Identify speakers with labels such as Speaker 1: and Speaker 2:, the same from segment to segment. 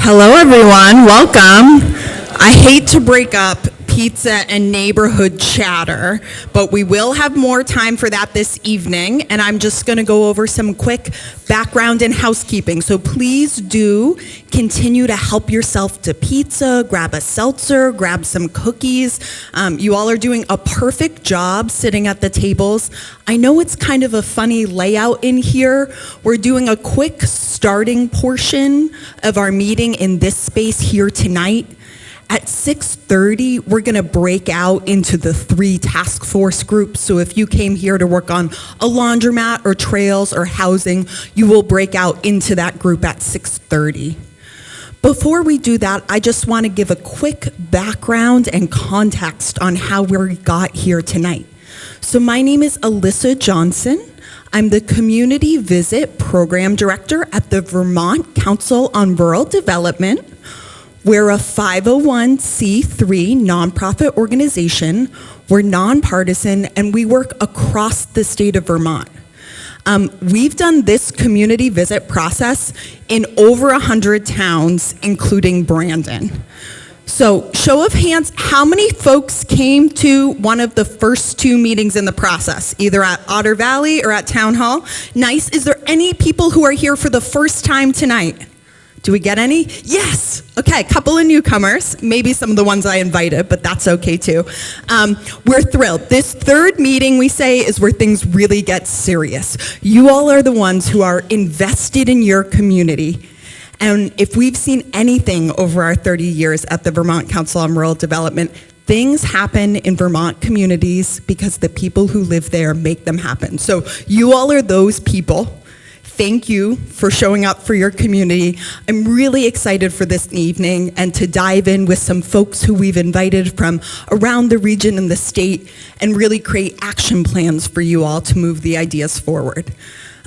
Speaker 1: Hello, everyone. Welcome. I hate to break up pizza and neighborhood chatter, but we will have more time for that this evening, and I'm just going to go over some quick background and housekeeping. So please do continue to help yourself to pizza, grab a seltzer, grab some cookies. You all are doing a perfect job sitting at the tables. I know it's kind of a funny layout in here. We're doing a quick starting portion of our meeting in this space here tonight. At 6:30, we're going to break out into the 3 task force groups. So if you came here to work on a laundromat or trails or housing, you will break out into that group at 6:30. Before we do that, I just want to give a quick background and context on how we got here tonight. So my name is Alyssa Johnson. I'm the Community Visit Program Director at the Vermont Council on Rural Development. We're a 501c3 nonprofit organization. We're nonpartisan, and we work across the state of Vermont. We've done this community visit process in over 100 towns, including Brandon. So, show of hands, how many folks came to one of the first 2 meetings in the process, either at Otter Valley or at Town Hall? Nice. Is there any people who are here for the first time tonight? Do we get any? Yes. Okay, a couple of newcomers, maybe some of the ones I invited, but that's okay too. We're thrilled. This third meeting, we say, is where things really get serious. You all are the ones who are invested in your community. And if we've seen anything over our 30 years at the Vermont Council on Rural Development, things happen in Vermont communities because the people who live there make them happen. So you all are those people. Thank you for showing up for your community. I'm really excited for this evening and to dive in with some folks who we've invited from around the region and the state and really create action plans for you all to move the ideas forward.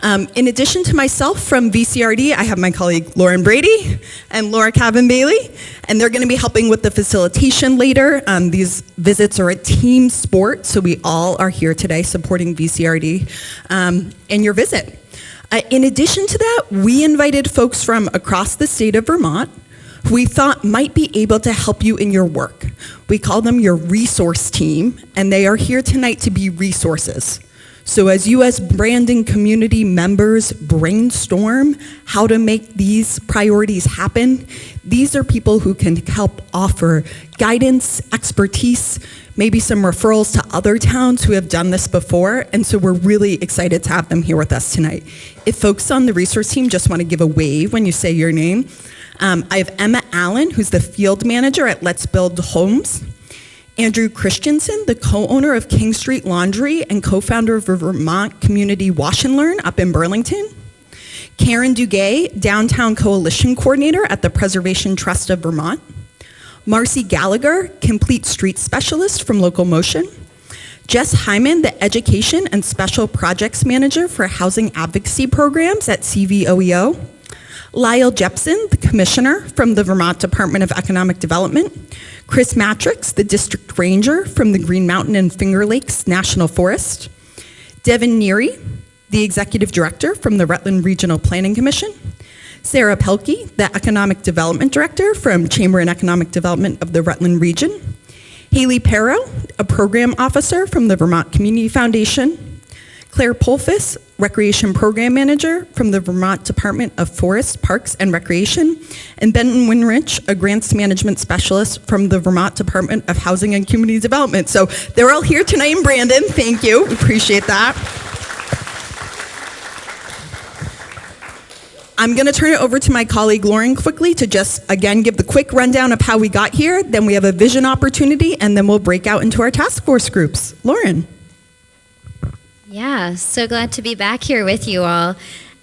Speaker 1: In addition to myself from VCRD, I have my colleague Lauren Brady and Laura Cavan-Bailey, and they're going to be helping with the facilitation later. These visits are a team sport, so we all are here today supporting VCRD in your visit. In addition to that, we invited folks from across the state of Vermont who we thought might be able to help you in your work. We call them your resource team, and they are here tonight to be resources. So as you as Brandon community members brainstorm how to make these priorities happen, these are people who can help offer guidance, expertise, maybe some referrals to other towns who have done this before, and so we're really excited to have them here with us tonight. If folks on the resource team just want to give a wave when you say your name, I have Emma Allen, who's the field manager at Let's Build Homes, Andrew Christensen, the co-owner of King Street Laundry and co-founder of Vermont Community Wash and Learn up in Burlington, Karen Duguay, Downtown Coalition Coordinator at the Preservation Trust of Vermont, Marcy Gallagher, Complete Street Specialist from Local Motion, Jess Hyman, the Education and Special Projects Manager for Housing Advocacy Programs at CVOEO, Lyle Jepson, the Commissioner from the Vermont Department of Economic Development, Chris Matrix, the District Ranger from the Green Mountain and Finger Lakes National Forest, Devin Neary, the Executive Director from the Rutland Regional Planning Commission, Sarah Pelkey, the Economic Development Director from Chamber and Economic Development of the Rutland Region, Haley Perro, a Program Officer from the Vermont Community Foundation, Claire Polfus, Recreation Program Manager from the Vermont Department of Forest, Parks, and Recreation, and Benton Winrich, a Grants Management Specialist from the Vermont Department of Housing and Community Development. So they're all here tonight in Brandon. Thank you. Appreciate that. I'm going to turn it over to my colleague Lauren quickly to just, again, give the quick rundown of how we got here. Then we have a vision opportunity, and then we'll break out into our task force groups. Lauren.
Speaker 2: Yeah, so glad to be back here with you all.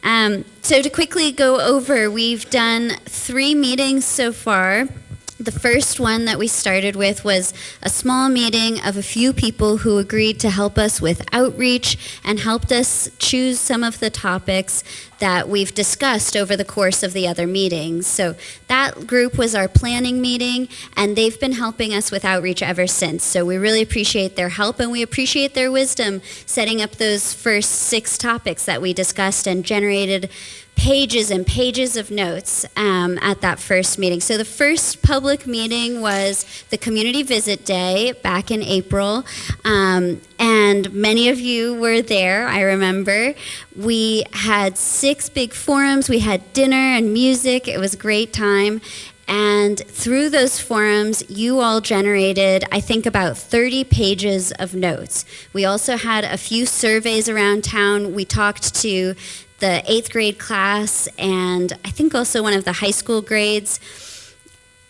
Speaker 2: So to quickly go over, we've done 3 meetings so far. The first one that we started with was a small meeting of a few people who agreed to help us with outreach and helped us choose some of the topics that we've discussed over the course of the other meetings. So that group was our planning meeting, and they've been helping us with outreach ever since. So we really appreciate their help, and we appreciate their wisdom setting up those first 6 topics that we discussed and generated pages and pages of notes at that first meeting. So the first public meeting was the Community Visit Day back in April, and many of you were there, I remember. We had 6 big forums, we had dinner and music, it was a great time. And through those forums, you all generated, I think, about 30 pages of notes. We also had a few surveys around town. We talked to the 8th grade class and I think also one of the high school grades.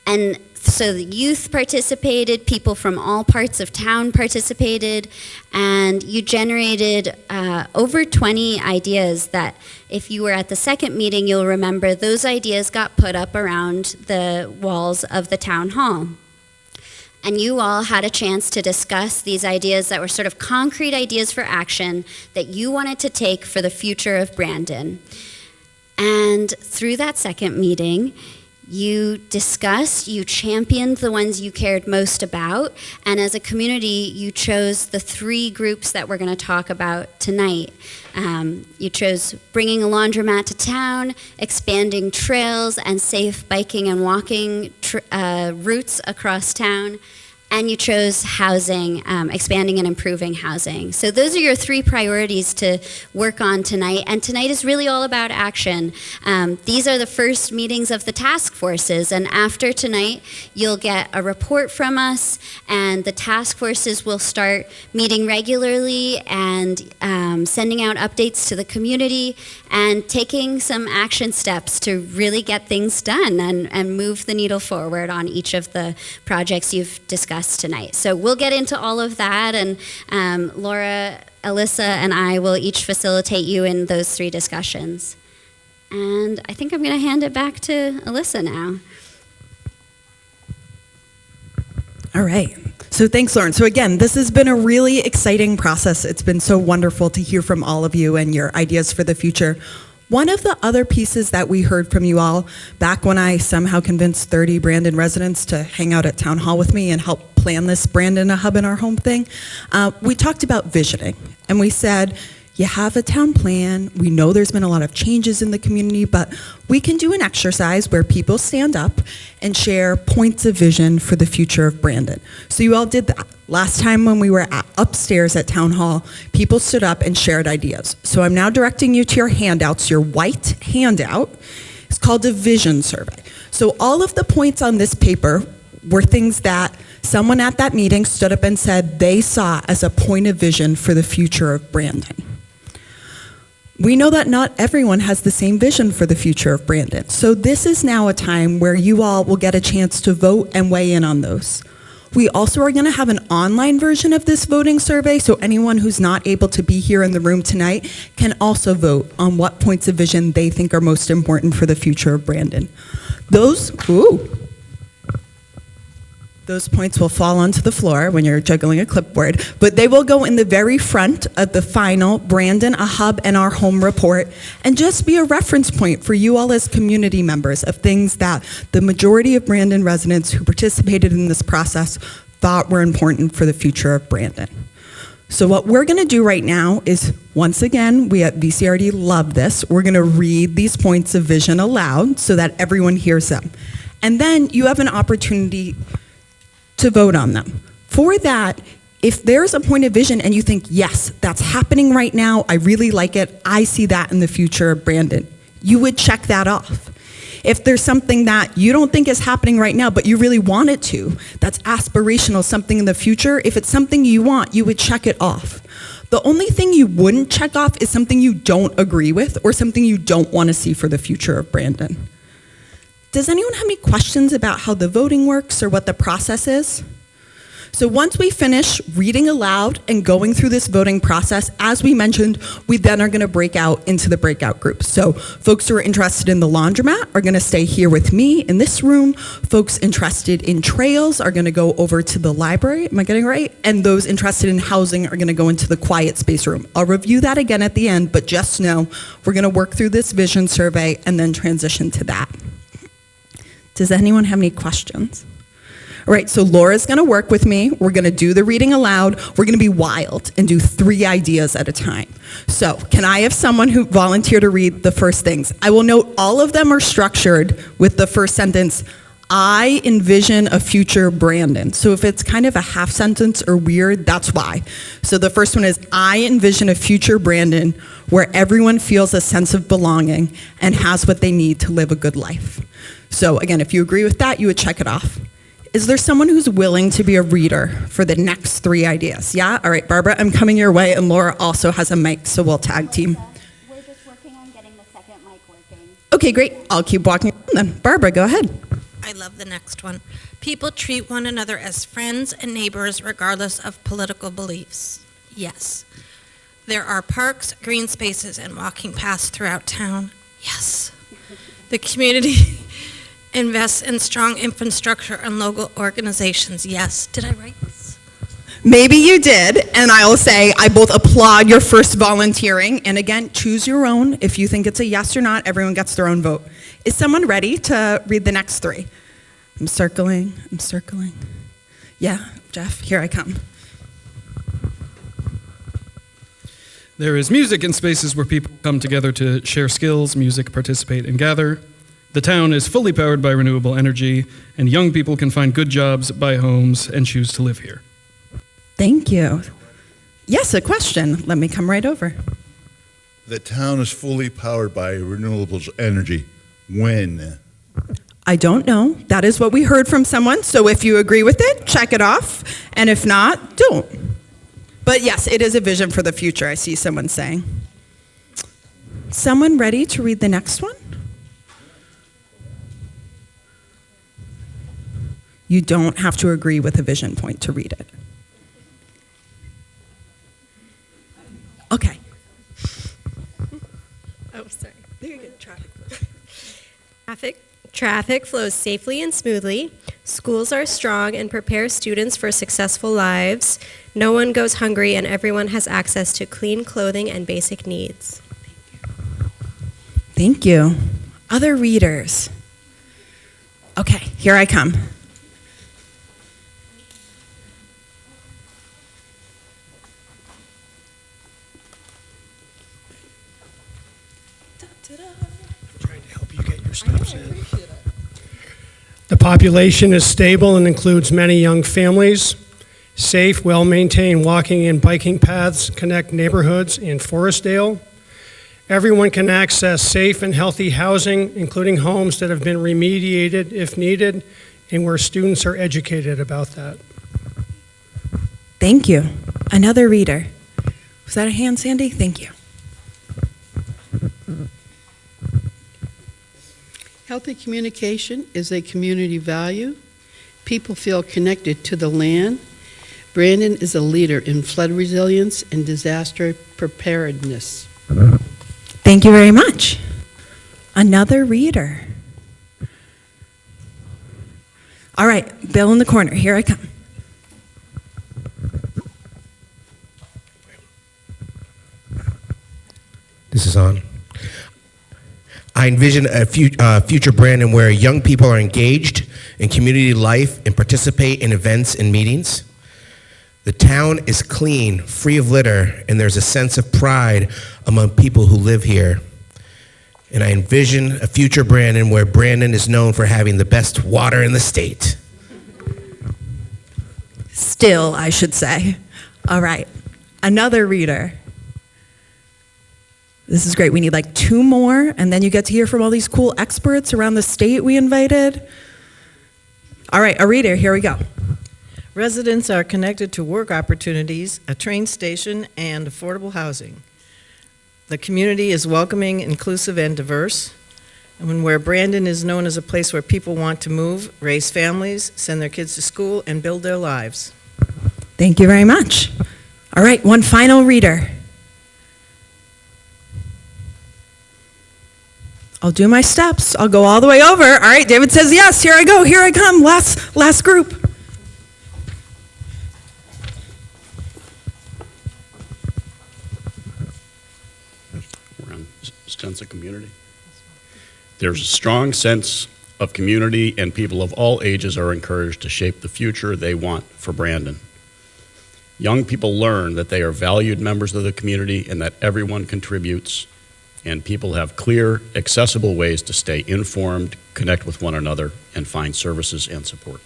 Speaker 2: And so the youth participated, people from all parts of town participated, and you generated over 20 ideas that if you were at the second meeting, you'll remember those ideas got put up around the walls of the town hall. And you all had a chance to discuss these ideas that were sort of concrete ideas for action that you wanted to take for the future of Brandon. And through that second meeting, you discussed, you championed the ones you cared most about, and as a community, you chose the 3 groups that we're going to talk about tonight. You chose bringing a laundromat to town, expanding trails and safe biking and walking routes across town, and you chose housing, expanding and improving housing. So those are your 3 priorities to work on tonight, and tonight is really all about action. These are the first meetings of the task forces, and after tonight, you'll get a report from us, and the task forces will start meeting regularly and sending out updates to the community and taking some action steps to really get things done and move the needle forward on each of the projects you've discussed tonight. So we'll get into all of that, and Laura, Alyssa, and I will each facilitate you in those 3 discussions. And I think I'm going to hand it back to Alyssa now.
Speaker 1: All right. So thanks, Lauren. So again, this has been a really exciting process. It's been so wonderful to hear from all of you and your ideas for the future. One of the other pieces that we heard from you all back when I somehow convinced 30 Brandon residents to hang out at Town Hall with me and help plan this Brandon a Hub in Our Home thing, we talked about visioning. And we said, you have a town plan. We know there's been a lot of changes in the community, but we can do an exercise where people stand up and share points of vision for the future of Brandon. So you all did that. Last time when we were upstairs at Town Hall, people stood up and shared ideas. So I'm now directing you to your handouts, your white handout. It's called a vision survey. So all of the points on this paper were things that someone at that meeting stood up and said they saw as a point of vision for the future of Brandon. We know that not everyone has the same vision for the future of Brandon. So this is now a time where you all will get a chance to vote and weigh in on those. We also are going to have an online version of this voting survey, so anyone who's not able to be here in the room tonight can also vote on what points of vision they think are most important for the future of Brandon. Those points will fall onto the floor when you're juggling a clipboard, but they will go in the very front of the final Brandon, a Hub, and Our Home report, and just be a reference point for you all as community members of things that the majority of Brandon residents who participated in this process thought were important for the future of Brandon. So what we're going to do right now is, once again, we at VCRD love this. We're going to read these points of vision aloud so that everyone hears them. And then you have an opportunity to vote on them. For that, if there's a point of vision and you think, yes, that's happening right now, I really like it, I see that in the future of Brandon, you would check that off. If there's something that you don't think is happening right now, but you really want it to, that's aspirational, something in the future, if it's something you want, you would check it off. The only thing you wouldn't check off is something you don't agree with or something you don't want to see for the future of Brandon. Does anyone have any questions about how the voting works or what the process is? So once we finish reading aloud and going through this voting process, as we mentioned, we then are going to break out into the breakout groups. So folks who are interested in the laundromat are going to stay here with me in this room. Folks interested in trails are going to go over to the library. Am I getting it right? And those interested in housing are going to go into the quiet space room. I'll review that again at the end, but just know we're going to work through this vision survey and then transition to that. Does anyone have any questions? All right, so Laura's going to work with me. We're going to do the reading aloud. We're going to be wild and do 3 ideas at a time. So, can I have someone who volunteer to read the first things? I will note all of them are structured with the first sentence, I envision a future Brandon. So if it's kind of a half sentence or weird, that's why. So the first one is, I envision a future Brandon where everyone feels a sense of belonging and has what they need to live a good life. So again, if you agree with that, you would check it off. Is there someone who's willing to be a reader for the next 3 ideas? Yeah? All right, Barbara, I'm coming your way, and Laura also has a mic, so we'll tag team.
Speaker 2: We're just working on getting the second mic working.
Speaker 1: Okay, great. I'll keep walking then. Barbara, go ahead.
Speaker 3: I love the next one. People treat one another as friends and neighbors regardless of political beliefs. Yes. There are parks, green spaces, and walking paths throughout town. Yes. The community invests in strong infrastructure and local organizations. Yes. Did I write this?
Speaker 1: Maybe you did, and I will say I both applaud your first volunteering, and again, choose your own. If you think it's a yes or not, everyone gets their own vote. Is someone ready to read the next 3? I'm circling. Yeah, Jeff, here I come.
Speaker 4: There is music in spaces where people come together to share skills, music, participate, and gather. The town is fully powered by renewable energy, and young people can find good jobs, buy homes, and choose to live here.
Speaker 1: Thank you. Yes, a question. Let me come right over.
Speaker 5: The town is fully powered by renewable energy. When?
Speaker 1: I don't know. That is what we heard from someone, so if you agree with it, check it off, and if not, don't. But yes, it is a vision for the future, I see someone saying. Someone ready to read the next one? You don't have to agree with a vision point to read it. Okay.
Speaker 6: Oh, sorry. There you go. Traffic flows safely and smoothly. Schools are strong and prepare students for successful lives. No one goes hungry and everyone has access to clean clothing and basic needs.
Speaker 1: Thank you. Other readers? Okay, here I come.
Speaker 7: Trying to help you get your steps in. The population is stable and includes many young families. Safe, well-maintained walking and biking paths connect neighborhoods in Forestdale. Everyone can access safe and healthy housing, including homes that have been remediated if needed, and where students are educated about that.
Speaker 1: Thank you. Another reader. Was that a hand, Sandy? Thank you.
Speaker 8: Healthy communication is a community value. People feel connected to the land. Brandon is a leader in flood resilience and disaster preparedness.
Speaker 1: Thank you very much. Another reader. All right, Bill in the corner. Here I come.
Speaker 9: This is on. I envision a future Brandon where young people are engaged in community life and participate in events and meetings. The town is clean, free of litter, and there's a sense of pride among people who live here. And I envision a future Brandon where Brandon is known for having the best water in the state.
Speaker 1: Still, I should say. All right, another reader. This is great. We need like 2 more, and then you get to hear from all these cool experts around the state we invited. All right, a reader, here we go.
Speaker 10: Residents are connected to work opportunities, a train station, and affordable housing. The community is welcoming, inclusive, and diverse. And where Brandon is known as a place where people want to move, raise families, send their kids to school, and build their lives.
Speaker 1: Thank you very much. All right, one final reader. I'll do my steps. I'll go all the way over. All right, David says yes. Here I go. Here I come. Last group.
Speaker 11: We're on sense of community. There's a strong sense of community, and people of all ages are encouraged to shape the future they want for Brandon. Young people learn that they are valued members of the community and that everyone contributes, and people have clear, accessible ways to stay informed, connect with one another, and find services and support.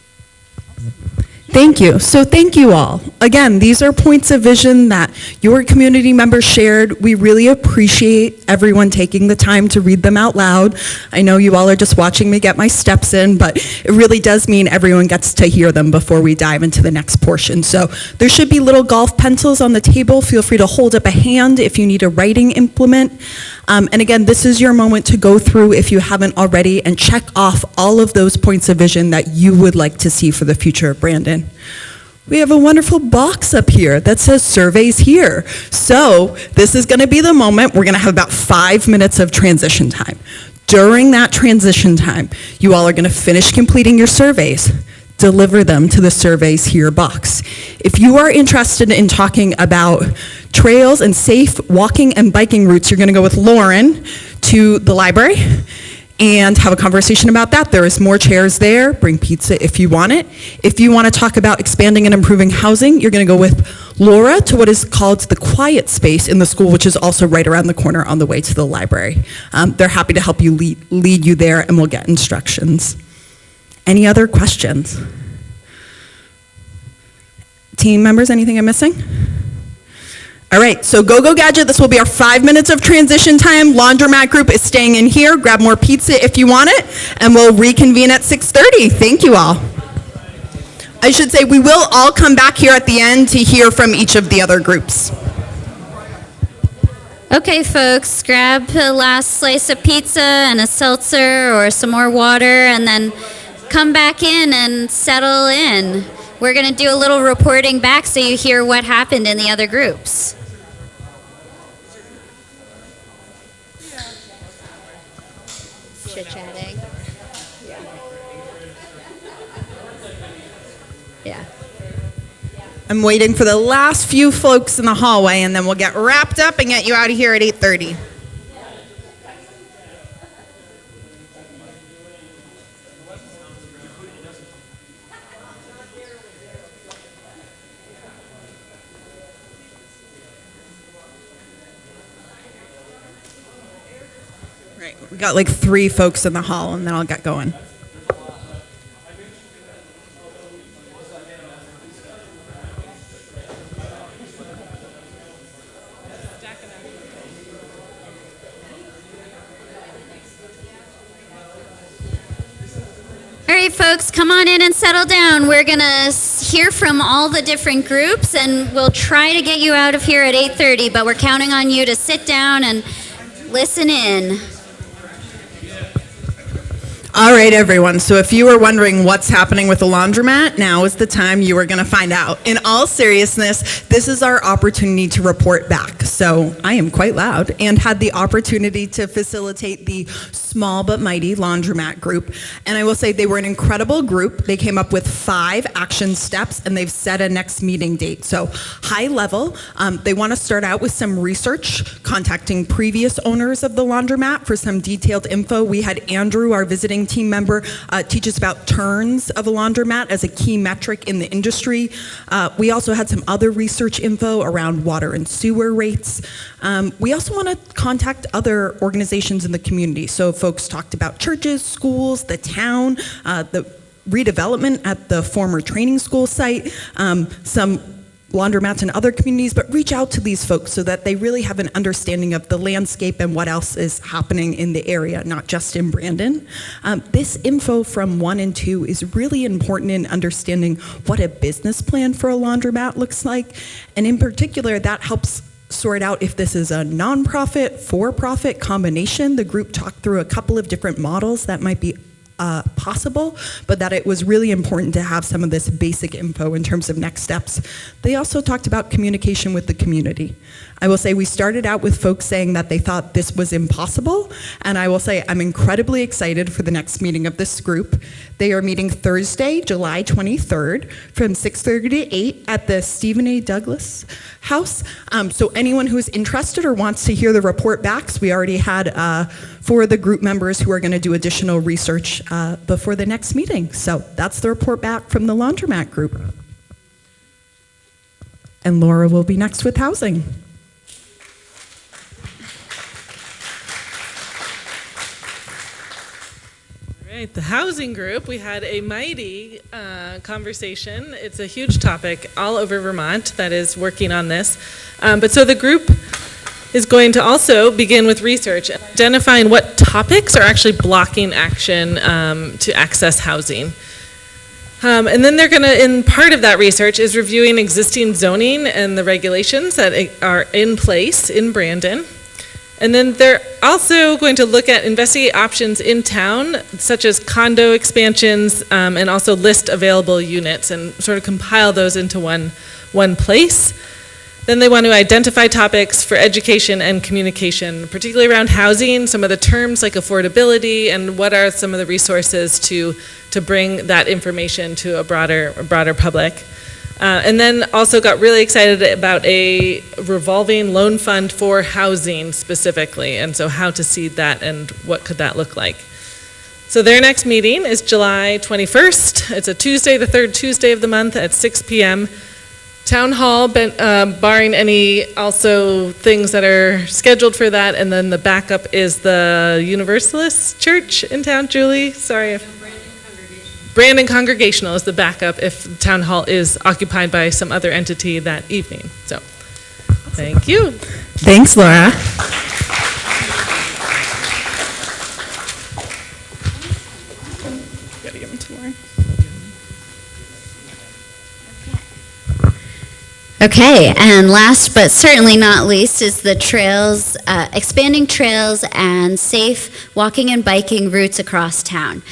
Speaker 1: Thank you. So thank you all. Again, these are points of vision that your community members shared. We really appreciate everyone taking the time to read them out loud. I know you all are just watching me get my steps in, but it really does mean everyone gets to hear them before we dive into the next portion. So there should be little golf pencils on the table. Feel free to hold up a hand if you need a writing implement. And again, this is your moment to go through, if you haven't already, and check off all of those points of vision that you would like to see for the future of Brandon. We have a wonderful box up here that says surveys here. So this is going to be the moment. We're going to have about 5 minutes of transition time. During that transition time, you all are going to finish completing your surveys. Deliver them to the surveys here box. If you are interested in talking about trails and safe walking and biking routes, you're going to go with Lauren to the library and have a conversation about that. There is more chairs there. Bring pizza if you want it. If you want to talk about expanding and improving housing, you're going to go with Laura to what is called the quiet space in the school, which is also right around the corner on the way to the library. They're happy to help you lead you there, and we'll get instructions. Any other questions? Team members, anything I'm missing? All right, so go Gadget. This will be our 5 minutes of transition time. Laundromat group is staying in here. Grab more pizza if you want it, and we'll reconvene at 6:30. Thank you all. I should say we will all come back here at the end to hear from each of the other groups.
Speaker 2: Okay, folks, grab a last slice of pizza and a seltzer or some more water, and then come back in and settle in. We're going to do a little reporting back so you hear what happened in the other groups. Chit-chatting. Yeah.
Speaker 1: I'm waiting for the last few folks in the hallway, and then we'll get wrapped up and get you out of here at 8:30. Right, we got like 3 folks in the hall, and then I'll get going.
Speaker 2: All right, folks, come on in and settle down. We're going to hear from all the different groups, and we'll try to get you out of here at 8:30, but we're counting on you to sit down and listen in.
Speaker 1: All right, everyone. So if you were wondering what's happening with the laundromat, now is the time you are going to find out. In all seriousness, this is our opportunity to report back. So I am quite loud and had the opportunity to facilitate the small but mighty laundromat group. And I will say they were an incredible group. They came up with 5 action steps, and they've set a next meeting date. So high level, they want to start out with some research, contacting previous owners of the laundromat for some detailed info. We had Andrew, our visiting team member, teach us about turns of a laundromat as a key metric in the industry. We also had some other research info around water and sewer rates. We also want to contact other organizations in the community. So folks talked about churches, schools, the town, the redevelopment at the former training school site, some laundromats in other communities, but reach out to these folks so that they really have an understanding of the landscape and what else is happening in the area, not just in Brandon. This info from 1 and 2 is really important in understanding what a business plan for a laundromat looks like, and in particular, that helps sort out if this is a nonprofit, for-profit combination. The group talked through a couple of different models that might be possible, but that it was really important to have some of this basic info in terms of next steps. They also talked about communication with the community. I will say we started out with folks saying that they thought this was impossible, and I will say I'm incredibly excited for the next meeting of this group. They are meeting Thursday, July 23rd from 6:30 to 8 at the Stephen A. Douglas House. So anyone who is interested or wants to hear the report backs, we already had for the group members who are going to do additional research before the next meeting. So that's the report back from the laundromat group. And Laura will be next with housing.
Speaker 12: Right, the housing group, we had a mighty conversation. It's a huge topic all over Vermont that is working on this. But so the group is going to also begin with research, identifying what topics are actually blocking action to access housing. And then they're going to, in part of that research, is reviewing existing zoning and the regulations that are in place in Brandon. And then they're also going to look at investigate options in town, such as condo expansions, and also list available units and sort of compile those into one place. Then they want to identify topics for education and communication, particularly around housing, some of the terms like affordability, and what are some of the resources to bring that information to a broader public. And then also got really excited about a revolving loan fund for housing specifically, and so how to seed that and what could that look like. So their next meeting is July 21st. It's a Tuesday, the third Tuesday of the month at 6 p.m. Town Hall, barring any also things that are scheduled for that, and then the backup is the Universalist Church in town. Julie, sorry if... Brandon Congregational is the backup if Town Hall is occupied by some other entity that evening. So, thank you.
Speaker 1: Thanks, Laura.
Speaker 12: Gotta give them to Lauren.
Speaker 2: Okay, and last but certainly not least is the trails, expanding trails and safe walking and biking routes across town.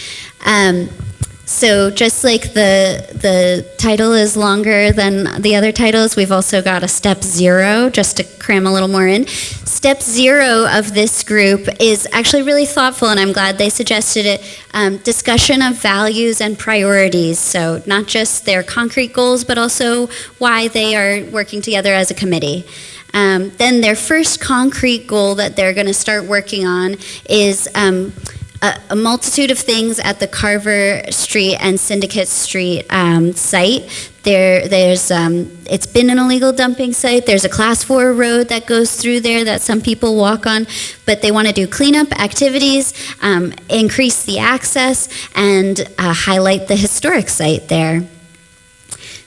Speaker 2: So just like the title is longer than the other titles, we've also got a step 0, just to cram a little more in. Step 0 of this group is actually really thoughtful, and I'm glad they suggested it. Discussion of values and priorities, so not just their concrete goals, but also why they are working together as a committee. Then their first concrete goal that they're going to start working on is a multitude of things at the Carver Street and Syndicate Street site. It's been an illegal dumping site. There's a class 4 road that goes through there that some people walk on, but they want to do cleanup activities, increase the access, and highlight the historic site there.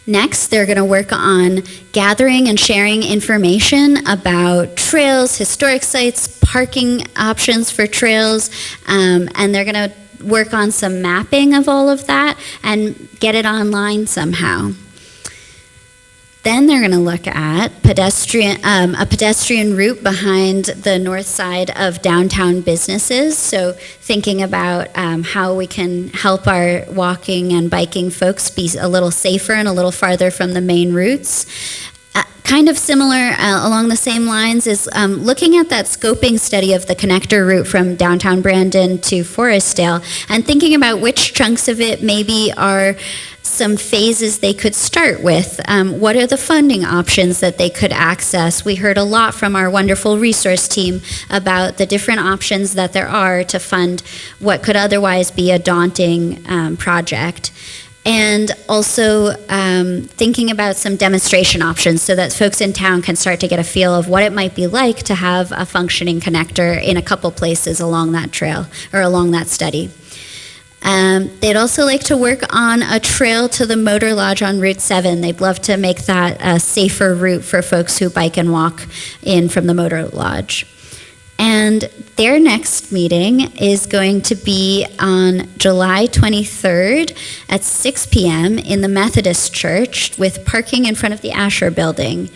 Speaker 2: Next, they're going to work on gathering and sharing information about trails, historic sites, parking options for trails, and they're going to work on some mapping of all of that and get it online somehow. Then they're going to look at a pedestrian route behind the north side of downtown businesses. So thinking about how we can help our walking and biking folks be a little safer and a little farther from the main routes. Kind of similar along the same lines is looking at that scoping study of the connector route from downtown Brandon to Forestdale and thinking about which chunks of it maybe are some phases they could start with. What are the funding options that they could access? We heard a lot from our wonderful resource team about the different options that there are to fund what could otherwise be a daunting project. And also thinking about some demonstration options so that folks in town can start to get a feel of what it might be like to have a functioning connector in a couple places along that trail or along that study. They'd also like to work on a trail to the Motor Lodge on Route 7. They'd love to make that a safer route for folks who bike and walk in from the Motor Lodge. And their next meeting is going to be on July 23rd at 6 p.m. in the Methodist Church with parking in front of the Asher Building.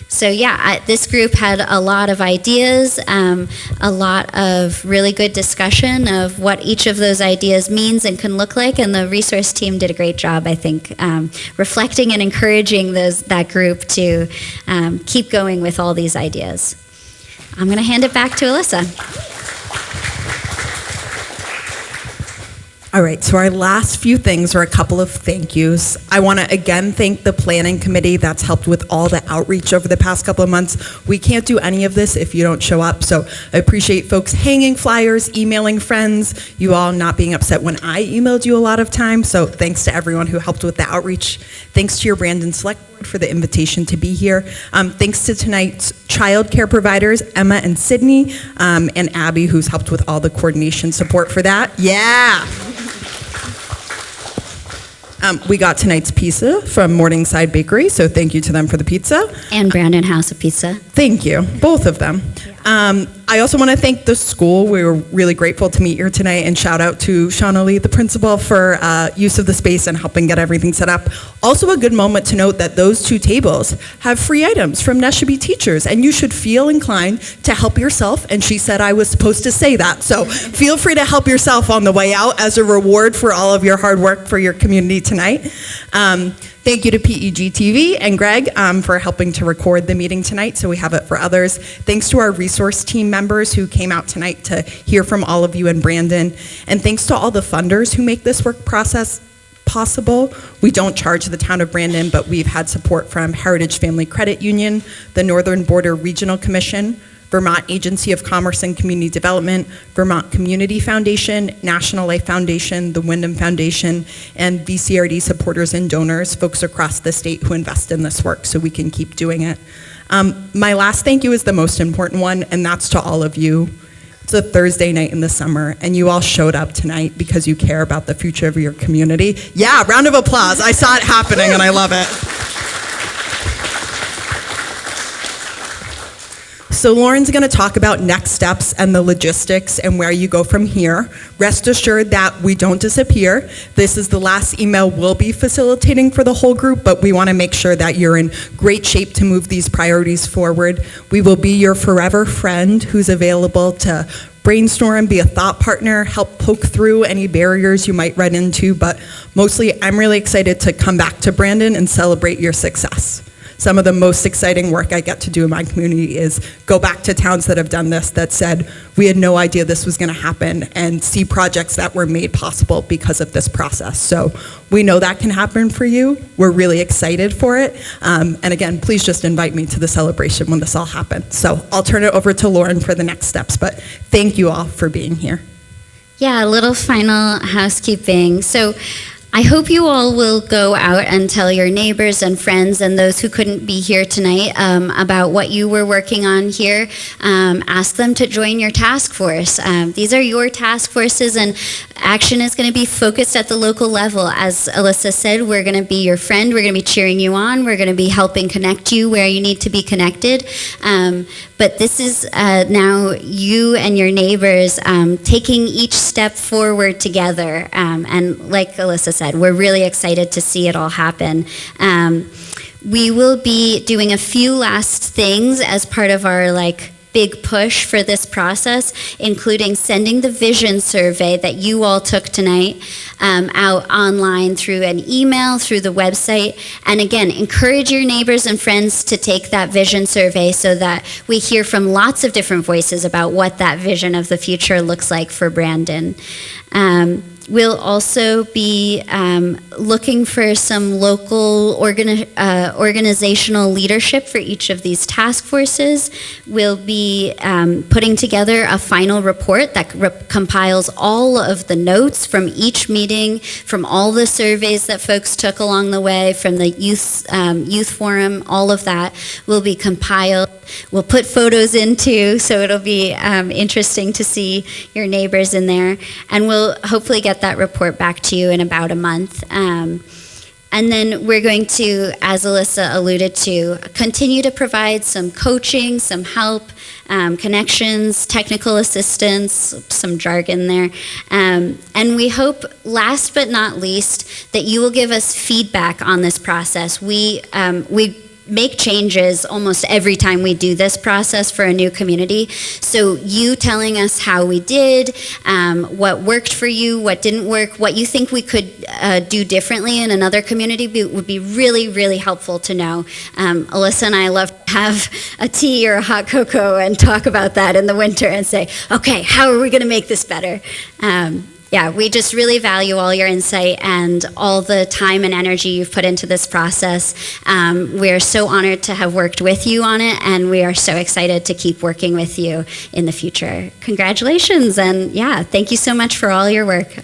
Speaker 2: This group had a lot of ideas, a lot of really good discussion of what each of those ideas means and can look like, and the resource team did a great job, I think, reflecting and encouraging that group to keep going with all these ideas. I'm going to hand it back to Alyssa.
Speaker 1: All right, so our last few things are a couple of thank yous. I want to again thank the planning committee that's helped with all the outreach over the past couple of months. We can't do any of this if you don't show up, so I appreciate folks hanging flyers, emailing friends, you all not being upset when I emailed you a lot of times, so thanks to everyone who helped with the outreach. Thanks to your Brandon Select Board for the invitation to be here. Thanks to tonight's child care providers, Emma and Sydney, and Abby, who's helped with all the coordination support for that. Yeah! We got tonight's pizza from Morningside Bakery, so thank you to them for the pizza.
Speaker 2: And Brandon House of Pizza.
Speaker 1: Thank you, both of them. I also want to thank the school. We were really grateful to meet here tonight, and shout out to Shauna Lee, the principal, for use of the space and helping get everything set up. Also a good moment to note that those two tables have free items from Neshabie teachers, and you should feel inclined to help yourself, and she said I was supposed to say that. So feel free to help yourself on the way out as a reward for all of your hard work for your community tonight. Thank you to PEG-TV and Greg for helping to record the meeting tonight so we have it for others. Thanks to our resource team members who came out tonight to hear from all of you in Brandon. And thanks to all the funders who make this work process possible. We don't charge the town of Brandon, but we've had support from Heritage Family Credit Union, the Northern Border Regional Commission, Vermont Agency of Commerce and Community Development, Vermont Community Foundation, National Life Foundation, the Wyndham Foundation, and VCRD supporters and donors, folks across the state who invest in this work so we can keep doing it. My last thank you is the most important one, and that's to all of you. It's a Thursday night in the summer, and you all showed up tonight because you care about the future of your community. Yeah, round of applause. I saw it happening, and I love it. So Lauren's going to talk about next steps and the logistics and where you go from here. Rest assured that we don't disappear. This is the last email we'll be facilitating for the whole group, but we want to make sure that you're in great shape to move these priorities forward. We will be your forever friend who's available to brainstorm, be a thought partner, help poke through any barriers you might run into, but mostly I'm really excited to come back to Brandon and celebrate your success. Some of the most exciting work I get to do in my community is go back to towns that have done this, that said, we had no idea this was going to happen, and see projects that were made possible because of this process. So we know that can happen for you. We're really excited for it. And again, please just invite me to the celebration when this all happens. So I'll turn it over to Lauren for the next steps, but thank you all for being here.
Speaker 2: Yeah, a little final housekeeping. So I hope you all will go out and tell your neighbors and friends and those who couldn't be here tonight about what you were working on here. Ask them to join your task force. These are your task forces, and action is going to be focused at the local level. As Alyssa said, we're going to be your friend. We're going to be cheering you on. We're going to be helping connect you where you need to be connected. But this is now you and your neighbors taking each step forward together. And like Alyssa said, we're really excited to see it all happen. We will be doing a few last things as part of our big push for this process, including sending the vision survey that you all took tonight out online through an email, through the website. And again, encourage your neighbors and friends to take that vision survey so that we hear from lots of different voices about what that vision of the future looks like for Brandon. We'll also be looking for some local organizational leadership for each of these task forces. We'll be putting together a final report that compiles all of the notes from each meeting, from all the surveys that folks took along the way, from the youth forum. All of that will be compiled. We'll put photos in too, so it'll be interesting to see your neighbors in there. And we'll hopefully get that report back to you in about a month. And then we're going to, as Alyssa alluded to, continue to provide some coaching, some help, connections, technical assistance, some jargon there. And we hope, last but not least, that you will give us feedback on this process. We make changes almost every time we do this process for a new community. So you telling us how we did, what worked for you, what didn't work, what you think we could do differently in another community would be really, really helpful to know. Alyssa and I love to have a tea or a hot cocoa and talk about that in the winter and say, okay, how are we going to make this better? yeah, we just really value all your insight and all the time and energy you've put into this process. We're so honored to have worked with you on it, and we are so excited to keep working with you in the future. Congratulations, and yeah, thank you so much for all your work.